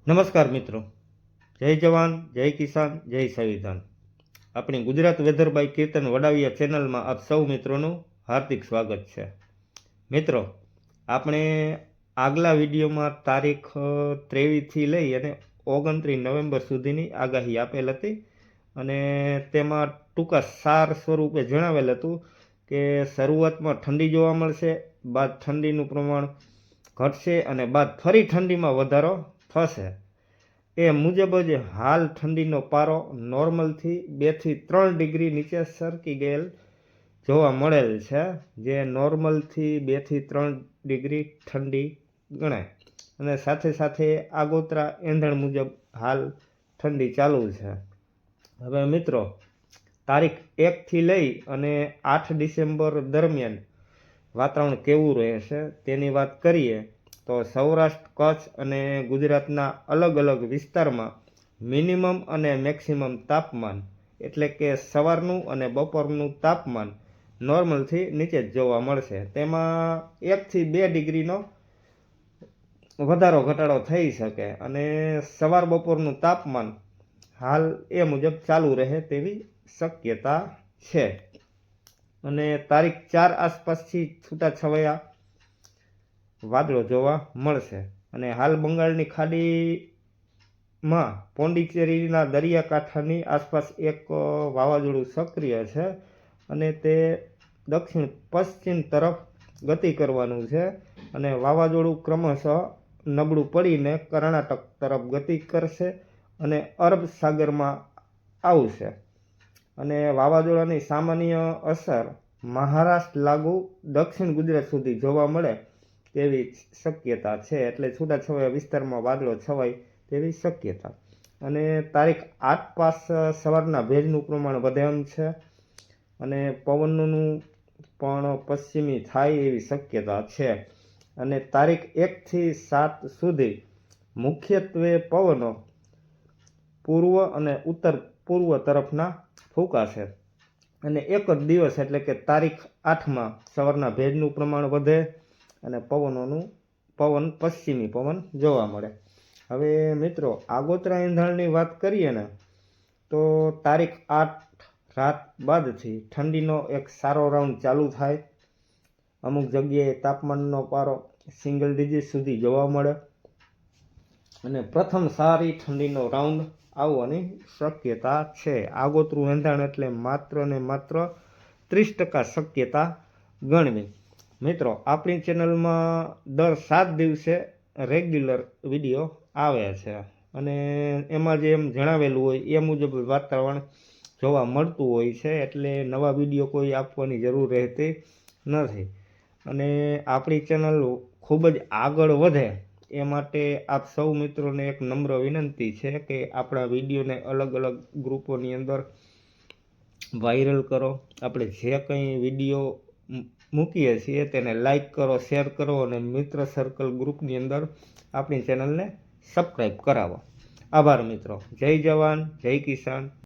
નમસ્કાર મિત્રો, જય જવાન, જય કિસાન, જય સંવિધાન. આપણી ગુજરાત વેધર બાય કીર્તન વડાવિયા ચેનલમાં આપ સૌ મિત્રોનું હાર્દિક સ્વાગત છે. મિત્રો, આપણે આગલા વિડીયોમાં તારીખ 23થી લઈ અને 29 નવેમ્બર સુધીની આગાહી આપેલ હતી અને તેમાં ટૂંકા સાર સ્વરૂપે જણાવેલ હતું કે શરૂઆતમાં ઠંડી જોવા મળશે, બાદ ઠંડીનું પ્રમાણ ઘટશે અને બાદ ફરી ઠંડીમાં વધારો થશે. એ મુજબ જ હાલ ઠંડીનો પારો નોર્મલથી 2થી 3 ડિગ્રી નીચે સરકી ગયેલ જોવા મળેલ છે, જે નોર્મલથી 2થી 3 ડિગ્રી ઠંડી ગણાય અને સાથે સાથે આગોતરા એંધણ મુજબ હાલ ઠંડી ચાલુ છે. હવે મિત્રો, તારીખ 1થી લઈ અને 8 ડિસેમ્બર દરમિયાન વાતાવરણ કેવું રહેશે તેની વાત કરીએ તો સૌરાષ્ટ્ર, કચ્છ અને ગુજરાતના અલગ અલગ વિસ્તારમાં મિનિમમ અને મેક્સિમમ તાપમાન એટલે કે સવારનું અને બપોરનું તાપમાન નોર્મલથી નીચે જ જોવા મળશે. તેમાં 1થી 2 ડિગ્રીનો વધારો ઘટાડો થઈ શકે અને સવાર બપોરનું તાપમાન હાલ એ મુજબ ચાલુ રહે તેવી શક્યતા છે. અને તારીખ 4 આસપાસથી છૂટાછવાયા વાદળો જોવા મળશે અને હાલ બંગાળની ખાડીમાં પોંડિચેરીના દરિયાકાંઠાની આસપાસ એક વાવાઝોડું સક્રિય છે અને તે દક્ષિણ પશ્ચિમ તરફ ગતિ કરવાનું છે અને વાવાઝોડું ક્રમશઃ નબળું પડીને કર્ણાટક તરફ ગતિ કરશે અને અરબ સાગરમાં આવશે અને વાવાઝોડાની સામાન્ય અસર મહારાષ્ટ્ર લાગુ દક્ષિણ ગુજરાત સુધી જોવા મળે તેવી શક્યતા છે. એટલે છૂટાછવાયા વિસ્તારમાં વાદળો છવાય તેવી શક્યતા. અને તારીખ 8 પાસ સવારના ભેજનું પ્રમાણ વધે એમ છે અને પવનનું પણ પશ્ચિમી થાય એવી શક્યતા છે. અને તારીખ 1થી 7 સુધી મુખ્યત્વે પવનો પૂર્વ અને ઉત્તર પૂર્વ તરફના ફૂંકાશે અને એક જ દિવસ એટલે કે તારીખ 8માં સવારના ભેજનું પ્રમાણ વધે અને પવન પશ્ચિમી પવન જોવા મળે. હવે મિત્રો, આગોતરા એંધાણની વાત કરીએ ને તો તારીખ 8 રાત બાદથી ઠંડીનો એક સારો રાઉન્ડ ચાલુ થાય. અમુક જગ્યાએ તાપમાનનો પારો સિંગલ ડિજિટ સુધી જોવા મળે અને પ્રથમ સારી ઠંડીનો રાઉન્ડ આવવાની શક્યતા છે. આગોતરું એંધાણ એટલે માત્ર ને માત્ર 30% શક્યતા ગણવી. મિત્રો, આપણી ચેનલમાં દર 7 દિવસે રેગ્યુલર વિડીયો આવે છે અને એમાં જે એમ જણાવેલું હોય એ મુજબ વાતાવરણ જોવા મળતું હોય છે, એટલે નવા વિડીયો કોઈ આપવાની જરૂર રહેતી નથી. અને આપણી ચેનલ ખૂબ જ આગળ વધે એ માટે આપ સૌ મિત્રોને એક નમ્ર વિનંતી છે કે આપણા વિડીયોને અલગ અલગ ગ્રુપોની અંદર વાયરલ કરો. આપણે જે કંઈ વિડીયો મૂકીએ છીએ તેને લાઈક કરો, શેર કરો અને મિત્ર સર્કલ ગ્રુપની અંદર આપણી ચેનલને સબસ્ક્રાઈબ કરાવો. આભાર મિત્રો. જય જવાન, જય કિસાન.